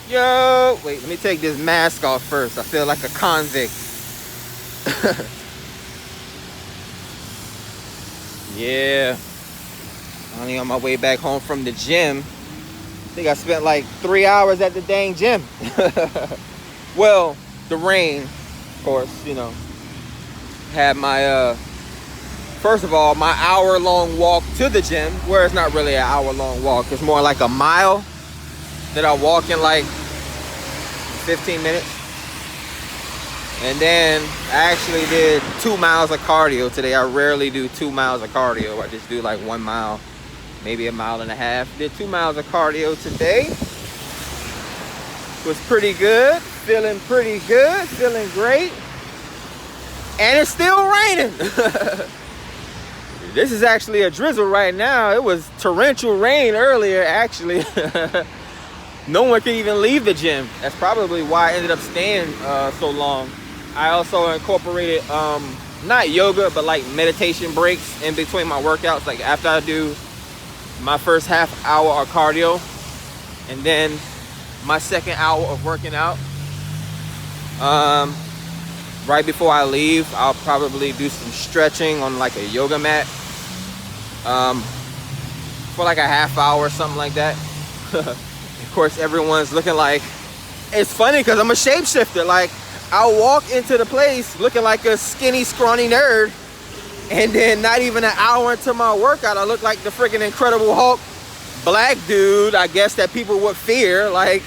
Yo, wait, let me take this mask off first. I feel like a convict. Yeah. Only on my way back home from the gym. I think I spent like 3 hours at the dang gym. Well, the rain, of course, you know, had my, first of all, my hour-long walk to the gym, where it's not really an hour-long walk. It's more like a mile that I walk in like 15 minutes. And then I actually did 2 miles of cardio today. I rarely do 2 miles of cardio. I just do like 1 mile, maybe a mile and a half. Did 2 miles of cardio today. Was pretty good. Feeling pretty good. Feeling great. And it's still raining. This is actually a drizzle right now. It was torrential rain earlier, actually. No one could even leave the gym. That's probably why I ended up staying so long. I also incorporated not yoga, but like meditation breaks in between my workouts. Like after I do my first half hour of cardio and then my second hour of working out, right before I leave, I'll probably do some stretching on like a yoga mat for like a half hour or something like that. Of course, everyone's looking like, it's funny because I'm a shapeshifter. Like, I'll walk into the place looking like a skinny, scrawny nerd, and then not even an hour into my workout, I look like the freaking Incredible Hulk black dude, I guess, that people would fear. Like,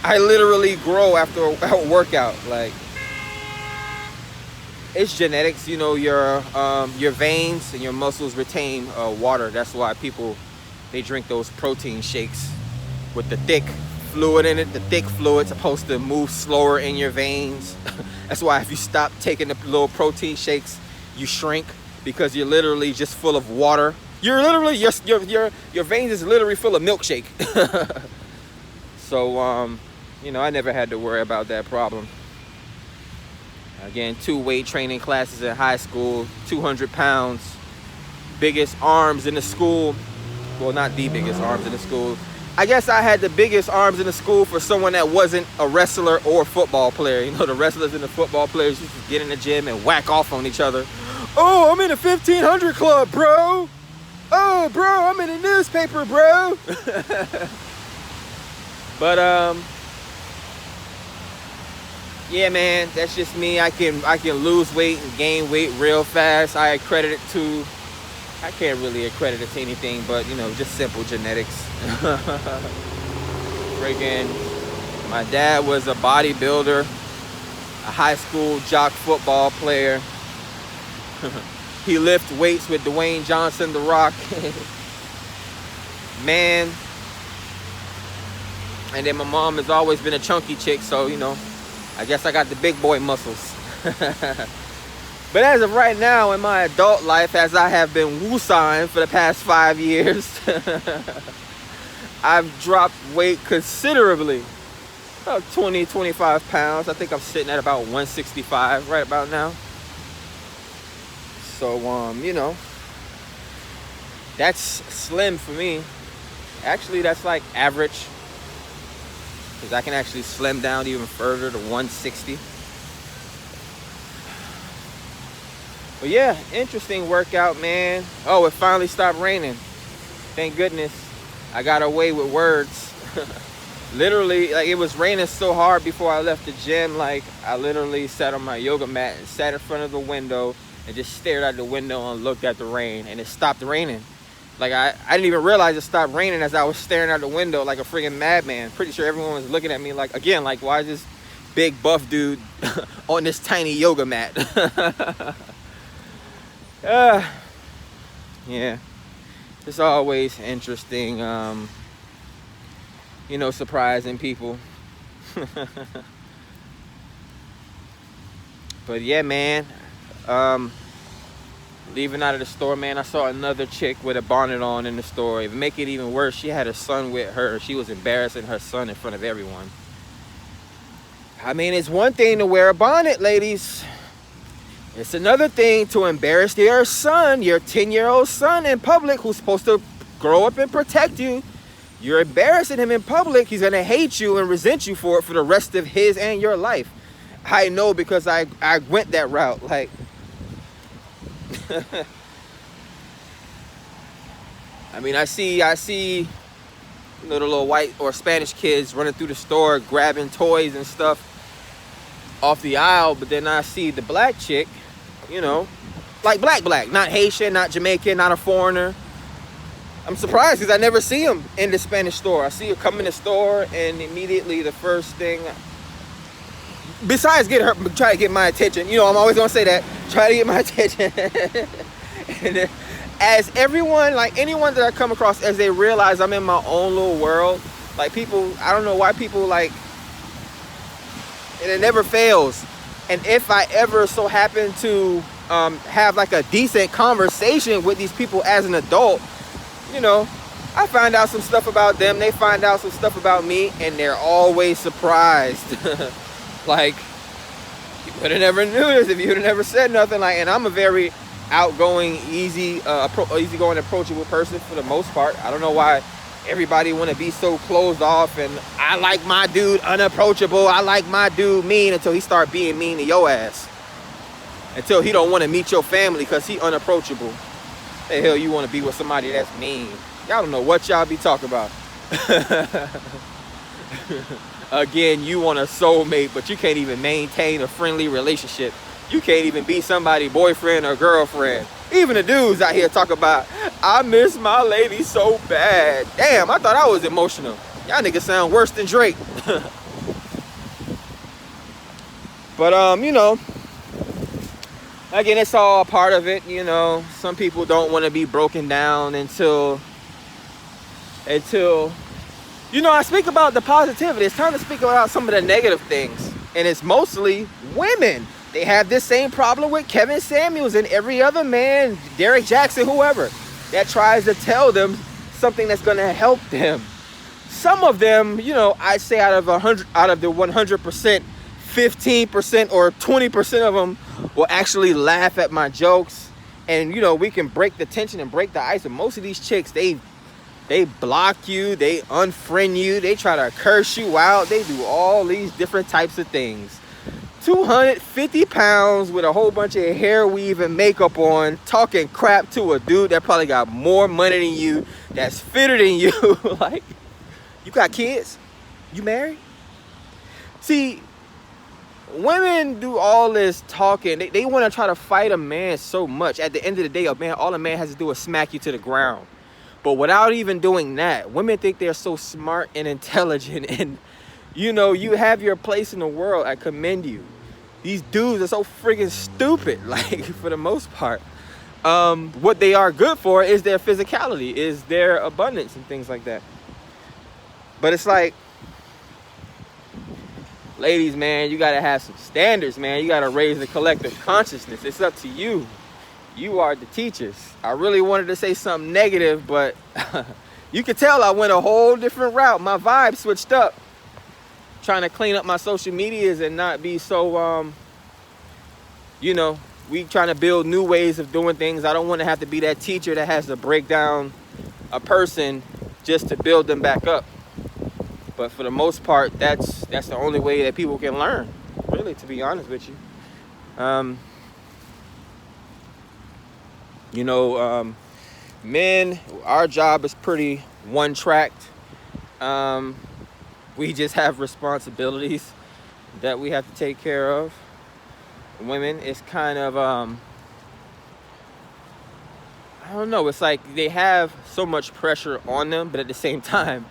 I literally grow after a workout. Like, it's genetics. You know, your veins and your muscles retain water. That's why people, they drink those protein shakes with the thick fluid in it. The thick fluid's supposed to move slower in your veins. That's why if you stop taking the little protein shakes, you shrink, because you're literally just full of water. You're literally, your veins is literally full of milkshake. So, you know, I never had to worry about that problem. Again, 2 weight training classes in high school, 200 pounds, biggest arms in the school. Well, not the biggest arms in the school. I guess I had the biggest arms in the school for someone that wasn't a wrestler or football player. You know, the wrestlers and the football players used to get in the gym and whack off on each other. Oh, I'm in a 1500 club, bro. Oh, bro, I'm in a newspaper, bro. But, yeah, man, that's just me. I can lose weight and gain weight real fast. I can't really accredit it to anything, but, you know, just simple genetics. Freaking, my dad was a bodybuilder, a high school jock football player. He lifted weights with Dwayne Johnson, The Rock. Man. And then my mom has always been a chunky chick, so, you know, I guess I got the big boy muscles. But as of right now in my adult life, as I have been woosahing for the past 5 years, I've dropped weight considerably. About 20, 25 pounds. I think I'm sitting at about 165 right about now. So, you know, that's slim for me. Actually, that's like average, because I can actually slim down even further to 160. But yeah, interesting workout, man. Oh, it finally stopped raining. Thank goodness. I got away with words. Literally, like, it was raining so hard before I left the gym. Like, I literally sat on my yoga mat and sat in front of the window and just stared out the window and looked at the rain, and it stopped raining. Like, I didn't even realize it stopped raining as I was staring out the window like a freaking madman. Pretty sure everyone was looking at me like, again, like, why is this big buff dude on this tiny yoga mat? Yeah, it's always interesting, you know, surprising people. But yeah, man, leaving out of the store, man, I saw another chick with a bonnet on in the store. To make it even worse, she had her son with her. She was embarrassing her son in front of everyone. I mean, it's one thing to wear a bonnet, ladies. It's another thing to embarrass your son, your 10-year-old son, in public, who's supposed to grow up and protect you. you're embarrassing him in public, he's gonna hate you and resent you for it for the rest of his and your life. I know because I went that route. Like, I mean, I see the little white or Spanish kids running through the store grabbing toys and stuff off the aisle, but then I see the black chick, you know, like black, not Haitian, not Jamaican, not a foreigner. I'm surprised because I never see them in the Spanish store. I see her come in the store, and immediately the first thing, besides try to get my attention, you know, I'm always gonna say that, try to get my attention. And then, as everyone, like anyone that I come across, as they realize I'm in my own little world, like people, I don't know why people like, and it never fails. And if I ever so happen to have like a decent conversation with these people as an adult, you know, I find out some stuff about them, they find out some stuff about me, and they're always surprised. Like, you would have never knew this if you would have never said nothing. Like, and I'm a very outgoing, easygoing, approachable person for the most part. I don't know why everybody want to be so closed off, and I like my dude unapproachable, I like my dude mean, until he start being mean to your ass, until he don't want to meet your family because he unapproachable. The hell you want to be with somebody that's mean? Y'all don't know what y'all be talking about. Again, you want a soulmate, but you can't even maintain a friendly relationship. You can't even be somebody's boyfriend or girlfriend. Even the dudes out here talk about, I miss my lady so bad. Damn, I thought I was emotional. Y'all niggas sound worse than Drake. But, you know, again, it's all a part of it, you know. Some people don't want to be broken down until, you know, I speak about the positivity. It's time to speak about some of the negative things. And it's mostly women. They have this same problem with Kevin Samuels and every other man, Derek Jackson, whoever, that tries to tell them something that's going to help them. Some of them, you know, I'd say out of the 100%, 15% or 20% of them will actually laugh at my jokes. And, you know, we can break the tension and break the ice. And most of these chicks, they block you, they unfriend you, they try to curse you out. They do all these different types of things. 250 pounds with a whole bunch of hair weave and makeup on, talking crap to a dude that probably got more money than you, that's fitter than you. Like, you got kids? You married? See, women do all this talking. They want to try to fight a man so much. At the end of the day, all a man has to do is smack you to the ground. But without even doing that, women think they're so smart and intelligent, and, you know, you have your place in the world. I commend you. These dudes are so friggin' stupid, like, for the most part. What they are good for is their physicality, is their abundance and things like that. But it's like, ladies, man, you gotta have some standards, man. You gotta raise the collective consciousness. It's up to you. You are the teachers. I really wanted to say something negative, but you could tell I went a whole different route. My vibe switched up. Trying to clean up my social medias and not be so, you know, we trying to build new ways of doing things. I don't want to have to be that teacher that has to break down a person just to build them back up. But for the most part, that's the only way that people can learn, really, to be honest with you. You know, men, our job is pretty one-tracked. We just have responsibilities that we have to take care of. Women, it's kind of, I don't know, it's like they have so much pressure on them, but at the same time,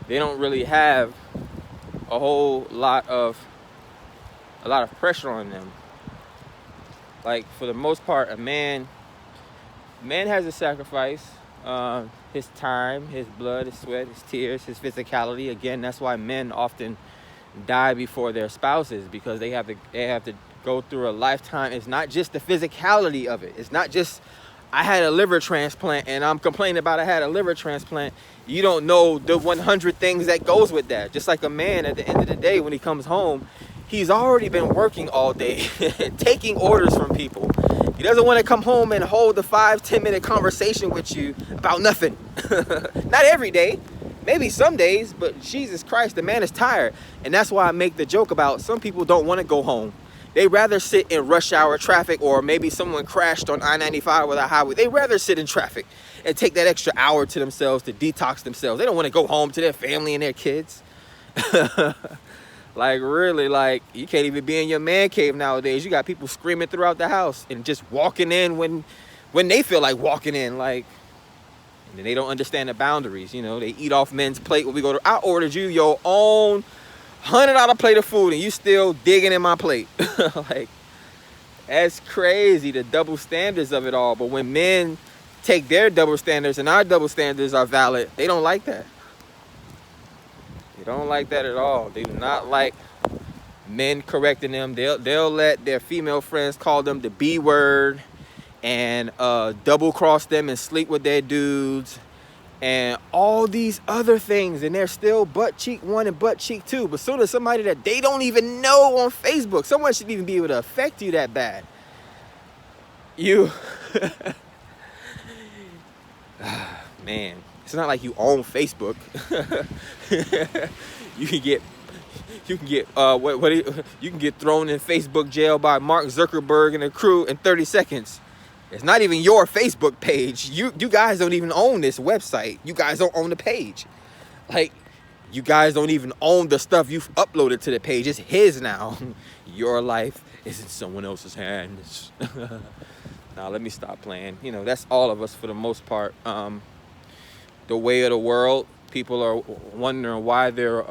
they don't really have a whole lot of pressure on them. Like, for the most part, a man has a sacrifice. His time, his blood, his sweat, his tears, his physicality. Again, that's why men often die before their spouses, because they have to go through a lifetime. It's not just the physicality of it. It's not just, I had a liver transplant and I'm complaining about I had a liver transplant. You don't know the 100 things that goes with that. Just like a man, at the end of the day, when he comes home, he's already been working all day, taking orders from people. He doesn't want to come home and hold the 5-10 minute conversation with you about nothing. Not every day. Maybe some days, but Jesus Christ, the man is tired. And that's why I make the joke about some people don't want to go home. They rather sit in rush hour traffic, or maybe someone crashed on I-95 with a highway. They rather sit in traffic and take that extra hour to themselves to detox themselves. They don't want to go home to their family and their kids. Like, really, like, you can't even be in your man cave nowadays. You got people screaming throughout the house and just walking in when they feel like walking in, like, and they don't understand the boundaries. You know, they eat off men's plate when we go to, I ordered you your own $100 plate of food and you still digging in my plate. Like, that's crazy, the double standards of it all. But when men take their double standards and our double standards are valid, they don't like that. They don't like that at all. They do not like men correcting them. They'll let their female friends call them the B word and double cross them and sleep with their dudes and all these other things, and they're still butt cheek 1 and butt cheek 2. But soon as somebody that they don't even know on Facebook, someone shouldn't even be able to affect you that bad. You man, it's not like you own Facebook. you can get you can get thrown in Facebook jail by Mark Zuckerberg and the crew in 30 seconds. It's not even your Facebook page. You guys don't even own this website. You guys don't own the page. Like, you guys don't even own the stuff you've uploaded to the page. It's his now. Your life is in someone else's hands. Now, let me stop playing. You know, that's all of us for the most part. The way of the world, people are wondering why their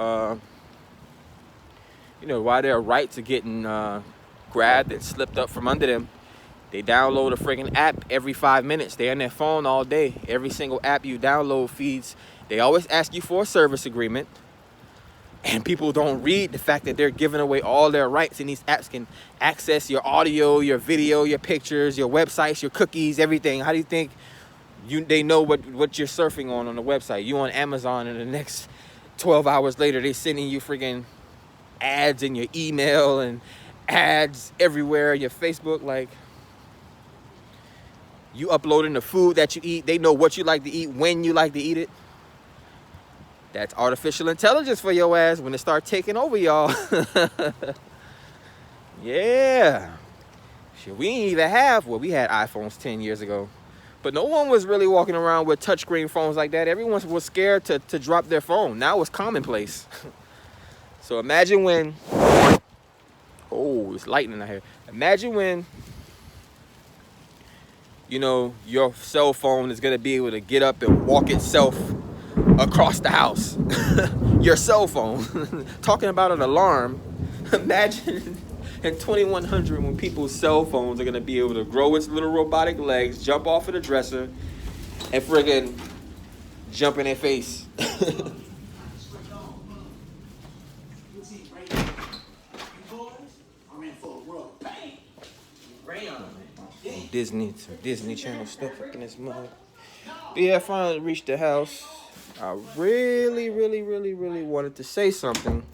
rights are getting grabbed and slipped up from under them. They download a friggin' app every 5 minutes. They're on their phone all day. Every single app you download feeds. They always ask you for a service agreement. And people don't read the fact that they're giving away all their rights. And these apps can access your audio, your video, your pictures, your websites, your cookies, everything. How do you think they know what you're surfing on the website? You on Amazon, and the next 12 hours later, they're sending you friggin' ads in your email and ads everywhere, your Facebook. Like, you uploading the food that you eat. They know what you like to eat, when you like to eat it. That's artificial intelligence for your ass when it start taking over y'all. Yeah. Shit, we ain't even have, well, we had iPhones 10 years ago. But no one was really walking around with touchscreen phones like that. Everyone was scared to drop their phone. Now it's commonplace. So imagine when, oh, it's lightning out here. Imagine when, you know, your cell phone is going to be able to get up and walk itself across the house. Your cell phone. Talking about an alarm. Imagine in 2100 when people's cell phones are going to be able to grow its little robotic legs, jump off of the dresser, and friggin' jump in their face. Some Disney Channel stuff up in this mug. But yeah, I finally reached the house. I really wanted to say something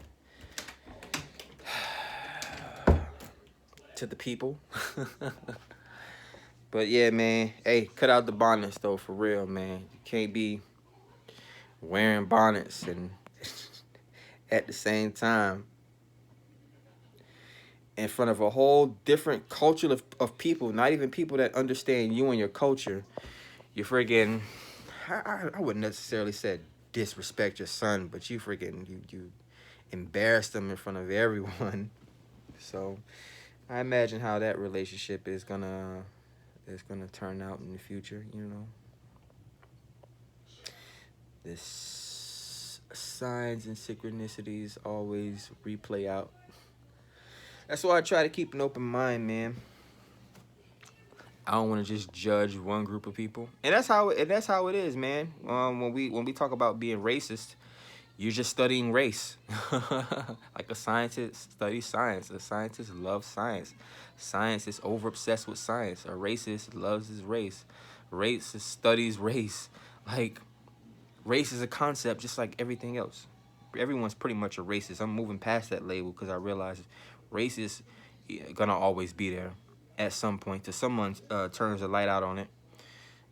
to the people. But yeah, man, hey, cut out the bonnets though, for real, man. You can't be wearing bonnets and at the same time in front of a whole different culture of people, not even people that understand you and your culture. You friggin', I wouldn't necessarily say disrespect your son, but you friggin', you embarrass them in front of everyone. So I imagine how that relationship is gonna turn out in the future, you know. This signs and synchronicities always replay out. That's why I try to keep an open mind, man. I don't want to just judge one group of people, and that's how it is, man. When we talk about being racist, you're just studying race. Like a scientist studies science. A scientist loves science. Science is over obsessed with science. A racist loves his race. Racist studies race. Like, race is a concept just like everything else. Everyone's pretty much a racist. I'm moving past that label because I realize race is gonna always be there at some point. Till someone turns the light out on it,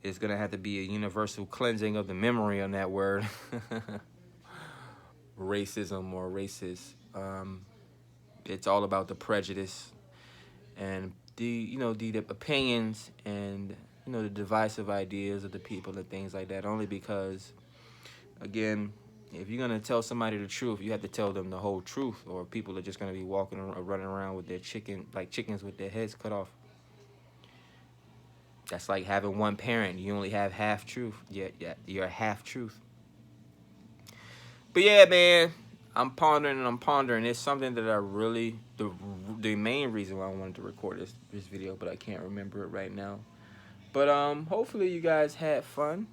it's gonna have to be a universal cleansing of the memory on that word. racism or racist. It's all about the prejudice and the opinions and the divisive ideas of the people and things like that. Only because, again, if you're gonna tell somebody the truth, you have to tell them the whole truth, or people are just gonna be walking or running around with their chickens with their heads cut off. That's like having one parent. You only have half truth. Yeah, you're half truth. But yeah, man, I'm pondering and I'm pondering. It's something that I really the main reason why I wanted to record this video, but I can't remember it right now. But hopefully you guys had fun.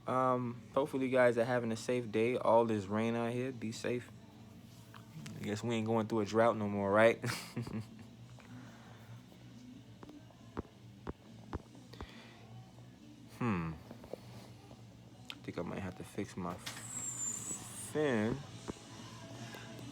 Hopefully you guys are having a safe day. All this rain out here. Be safe. I guess we ain't going through a drought no more, right? I think I might have to fix my fin.